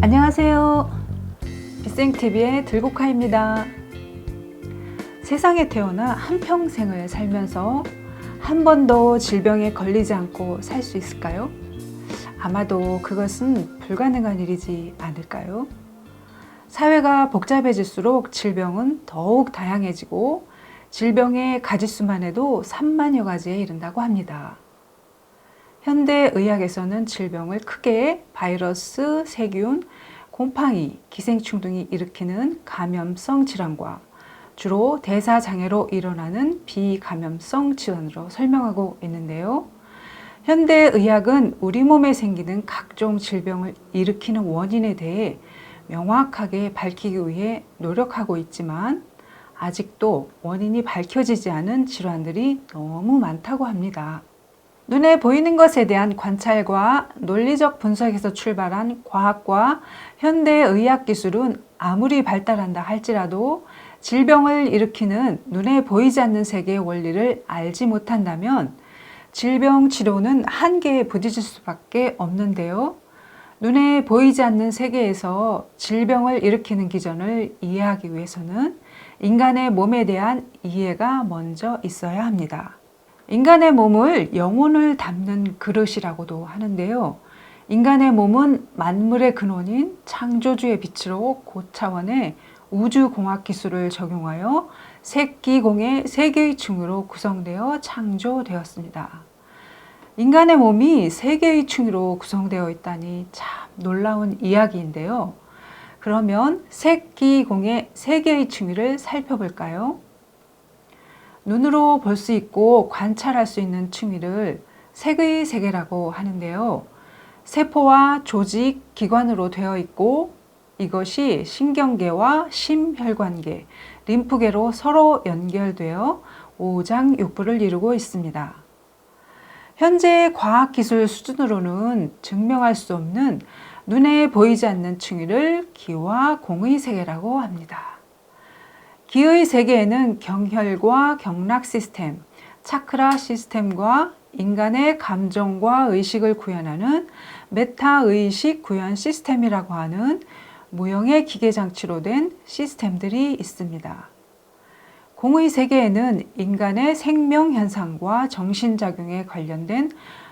안녕하세요. 빗생TV의 들국화입니다. 세상에 태어나 한평생을 살면서 한 번도 질병에 걸리지 않고 살 수 있을까요? 아마도 그것은 불가능한 일이지 않을까요? 사회가 복잡해질수록 질병은 더욱 다양해지고 질병의 가지수만 해도 3만여 가지에 이른다고 합니다. 현대의학에서는 질병을 크게 바이러스, 세균, 곰팡이, 기생충 등이 일으키는 감염성 질환과 주로 대사장애로 일어나는 비감염성 질환으로 설명하고 있는데요. 현대의학은 우리 몸에 생기는 각종 질병을 일으키는 원인에 대해 명확하게 밝히기 위해 노력하고 있지만 아직도 원인이 밝혀지지 않은 질환들이 너무 많다고 합니다. 눈에 보이는 것에 대한 관찰과 논리적 분석에서 출발한 과학과 현대의학 기술은 아무리 발달한다 할지라도 질병을 일으키는 눈에 보이지 않는 세계의 원리를 알지 못한다면 질병 치료는 한계에 부딪힐 수밖에 없는데요. 눈에 보이지 않는 세계에서 질병을 일으키는 기전을 이해하기 위해서는 인간의 몸에 대한 이해가 먼저 있어야 합니다. 인간의 몸을 영혼을 담는 그릇이라고도 하는데요. 인간의 몸은 만물의 근원인 창조주의 빛으로 고차원의 우주공학 기술을 적용하여 색기공의 세 개의 층으로 구성되어 창조되었습니다. 인간의 몸이 세 개의 층으로 구성되어 있다니 참 놀라운 이야기인데요. 그러면 색기공의 세 개의 층위를 살펴볼까요? 눈으로 볼 수 있고 관찰할 수 있는 층위를 색의 세계라고 하는데요. 세포와 조직, 기관으로 되어 있고 이것이 신경계와 심혈관계, 림프계로 서로 연결되어 오장육부를 이루고 있습니다. 현재 과학기술 수준으로는 증명할 수 없는 눈에 보이지 않는 층위를 기와 공의 세계라고 합니다. 기의 세계에는 경혈과 경락 시스템, 차크라 시스템과 인간의 감정과 의식을 구현하는 메타의식 구현 시스템이라고 하는 무형의 기계장치로 된 시스템들이 있습니다. 공의 세계에는 인간의 생명 현상과 정신작용에 관련된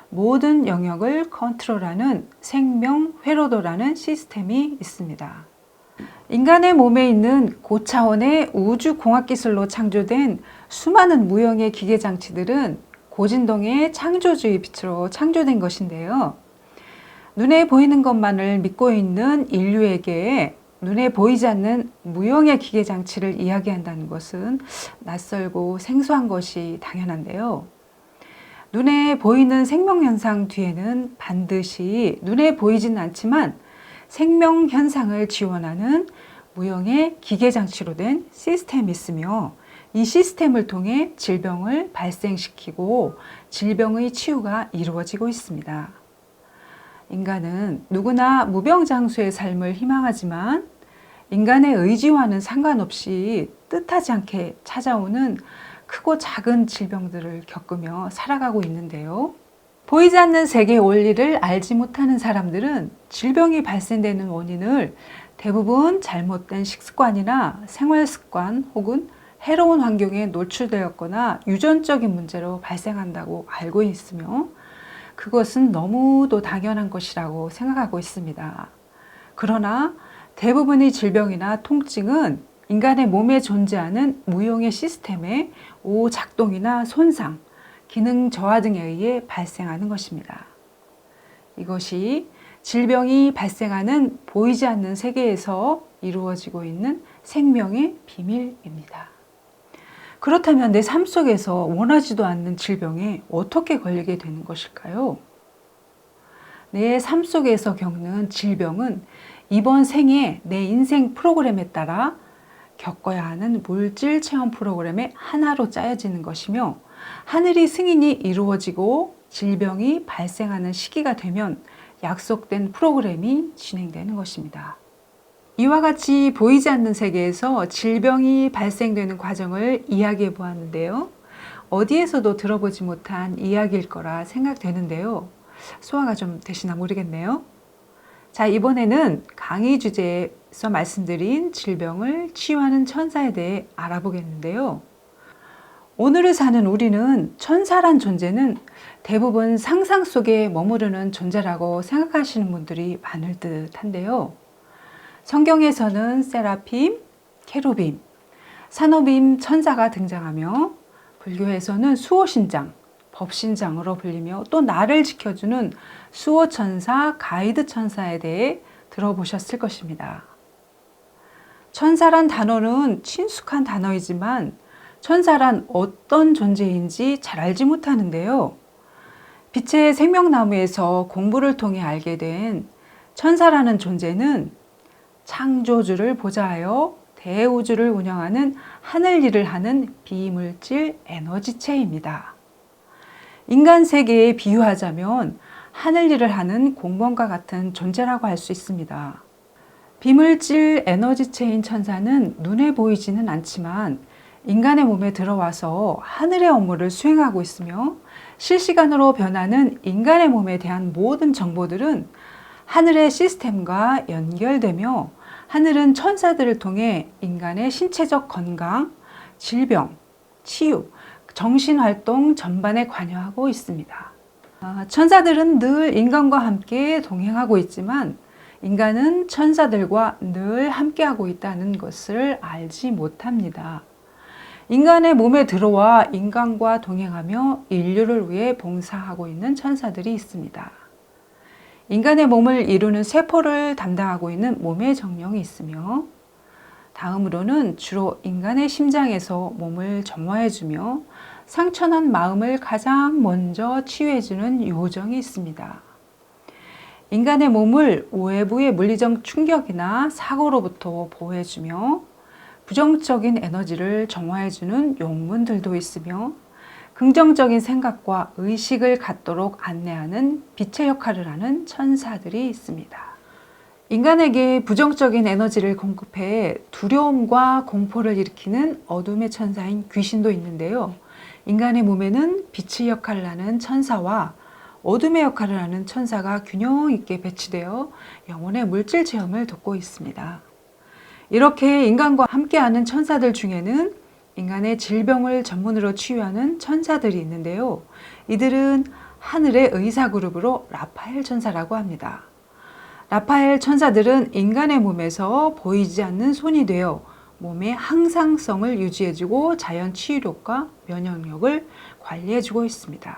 모든 영역을 컨트롤하는 생명 회로도라는 시스템이 있습니다. 인간의 몸에 있는 고차원의 우주공학기술로 창조된 수많은 무형의 기계장치들은 고진동의 창조주의 빛으로 창조된 것인데요. 눈에 보이는 것만을 믿고 있는 인류에게 눈에 보이지 않는 무형의 기계장치를 이야기한다는 것은 낯설고 생소한 것이 당연한데요. 눈에 보이는 생명현상 뒤에는 반드시 눈에 보이지는 않지만 생명현상을 지원하는 무형의 기계장치로 된 시스템이 있으며 이 시스템을 통해 질병을 발생시키고 질병의 치유가 이루어지고 있습니다. 인간은 누구나 무병장수의 삶을 희망하지만 인간의 의지와는 상관없이 뜻하지 않게 찾아오는 크고 작은 질병들을 겪으며 살아가고 있는데요. 보이지 않는 세계의 원리를 알지 못하는 사람들은 질병이 발생되는 원인을 대부분 잘못된 식습관이나 생활습관 혹은 해로운 환경에 노출되었거나 유전적인 문제로 발생한다고 알고 있으며 그것은 너무도 당연한 것이라고 생각하고 있습니다. 그러나 대부분의 질병이나 통증은 인간의 몸에 존재하는 무형의 시스템의 오작동이나 손상, 기능 저하 등에 의해 발생하는 것입니다. 이것이 질병이 발생하는 보이지 않는 세계에서 이루어지고 있는 생명의 비밀입니다. 그렇다면 내 삶 속에서 원하지도 않는 질병에 어떻게 걸리게 되는 것일까요? 내 삶 속에서 겪는 질병은 이번 생에 내 인생 프로그램에 따라 겪어야 하는 물질 체험 프로그램의 하나로 짜여지는 것이며 하늘의 승인이 이루어지고 질병이 발생하는 시기가 되면 약속된 프로그램이 진행되는 것입니다. 이와 같이 보이지 않는 세계에서 질병이 발생되는 과정을 이야기해 보았는데요. 어디에서도 들어보지 못한 이야기일 거라 생각되는데요. 소화가 좀 되시나 모르겠네요. 자, 이번에는 강의 주제에서 말씀드린 질병을 치유하는 천사에 대해 알아보겠는데요. 오늘을 사는 우리는 천사란 존재는 대부분 상상 속에 머무르는 존재라고 생각하시는 분들이 많을 듯한데요. 성경에서는 세라핌, 케루빔, 사노빔 천사가 등장하며 불교에서는 수호신장, 법신장으로 불리며 또 나를 지켜주는 수호천사, 가이드 천사에 대해 들어보셨을 것입니다. 천사란 단어는 친숙한 단어이지만 천사란 어떤 존재인지 잘 알지 못하는데요. 빛의 생명나무에서 공부를 통해 알게 된 천사라는 존재는 창조주를 보좌하여 대우주를 운영하는 하늘 일을 하는 비물질 에너지체입니다. 인간 세계에 비유하자면 하늘 일을 하는 공무원과 같은 존재라고 할 수 있습니다. 비물질 에너지체인 천사는 눈에 보이지는 않지만 인간의 몸에 들어와서 하늘의 업무를 수행하고 있으며 실시간으로 변하는 인간의 몸에 대한 모든 정보들은 하늘의 시스템과 연결되며 하늘은 천사들을 통해 인간의 신체적 건강, 질병, 치유, 정신활동 전반에 관여하고 있습니다. 천사들은 늘 인간과 함께 동행하고 있지만 인간은 천사들과 늘 함께하고 있다는 것을 알지 못합니다. 인간의 몸에 들어와 인간과 동행하며 인류를 위해 봉사하고 있는 천사들이 있습니다. 인간의 몸을 이루는 세포를 담당하고 있는 몸의 정령이 있으며 다음으로는 주로 인간의 심장에서 몸을 점화해주며 상처난 마음을 가장 먼저 치유해주는 요정이 있습니다. 인간의 몸을 외부의 물리적 충격이나 사고로부터 보호해주며 부정적인 에너지를 정화해주는 용문들도 있으며 긍정적인 생각과 의식을 갖도록 안내하는 빛의 역할을 하는 천사들이 있습니다. 인간에게 부정적인 에너지를 공급해 두려움과 공포를 일으키는 어둠의 천사인 귀신도 있는데요. 인간의 몸에는 빛의 역할을 하는 천사와 어둠의 역할을 하는 천사가 균형 있게 배치되어 영혼의 물질 체험을 돕고 있습니다. 이렇게 인간과 함께하는 천사들 중에는 인간의 질병을 전문으로 치유하는 천사들이 있는데요. 이들은 하늘의 의사 그룹으로 라파엘 천사라고 합니다. 라파엘 천사들은 인간의 몸에서 보이지 않는 손이 되어 몸의 항상성을 유지해주고 자연 치유력과 면역력을 관리해주고 있습니다.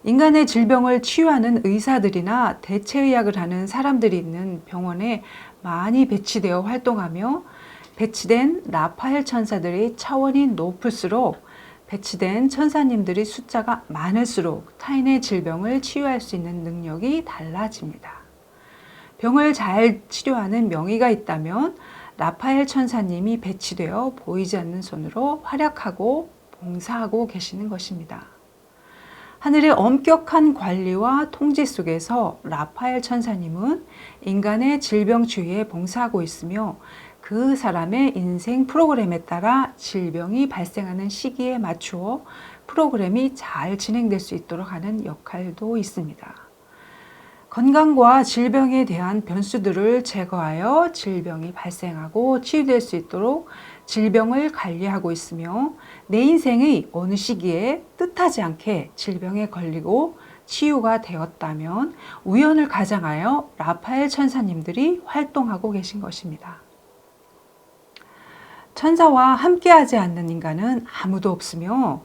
인간의 질병을 치유하는 의사들이나 대체의학을 하는 사람들이 있는 병원에 많이 배치되어 활동하며 배치된 라파엘 천사들의 차원이 높을수록 배치된 천사님들의 숫자가 많을수록 타인의 질병을 치유할 수 있는 능력이 달라집니다. 병을 잘 치료하는 명의가 있다면 라파엘 천사님이 배치되어 보이지 않는 손으로 활약하고 봉사하고 계시는 것입니다. 하늘의 엄격한 관리와 통제 속에서 라파엘 천사님은 인간의 질병 치유에 봉사하고 있으며 그 사람의 인생 프로그램에 따라 질병이 발생하는 시기에 맞추어 프로그램이 잘 진행될 수 있도록 하는 역할도 있습니다. 건강과 질병에 대한 변수들을 제거하여 질병이 발생하고 치유될 수 있도록 질병을 관리하고 있으며 내 인생의 어느 시기에 뜻하지 않게 질병에 걸리고 치유가 되었다면 우연을 가장하여 라파엘 천사님들이 활동하고 계신 것입니다. 천사와 함께하지 않는 인간은 아무도 없으며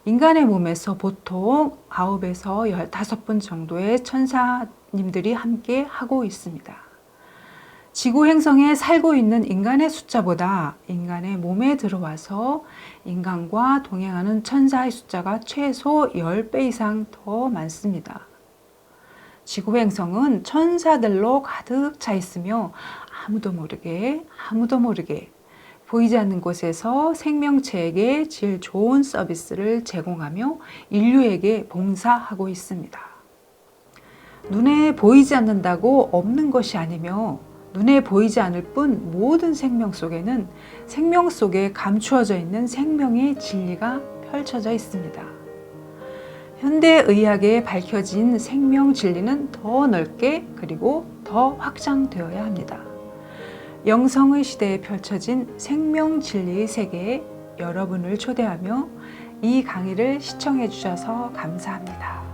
인간의 몸에서 보통 9에서 15분 정도의 천사님들이 함께 하고 있습니다. 지구 행성에 살고 있는 인간의 숫자보다 인간의 몸에 들어와서 인간과 동행하는 천사의 숫자가 최소 10배 이상 더 많습니다. 지구 행성은 천사들로 가득 차 있으며 아무도 모르게 보이지 않는 곳에서 생명체에게 질 좋은 서비스를 제공하며 인류에게 봉사하고 있습니다. 눈에 보이지 않는다고 없는 것이 아니며 눈에 보이지 않을 뿐 모든 생명 속에는 생명 속에 감추어져 있는 생명의 진리가 펼쳐져 있습니다. 현대의학에 밝혀진 생명 진리는 더 넓게 그리고 더 확장되어야 합니다. 영성의 시대에 펼쳐진 생명 진리의 세계에 여러분을 초대하며 이 강의를 시청해 주셔서 감사합니다.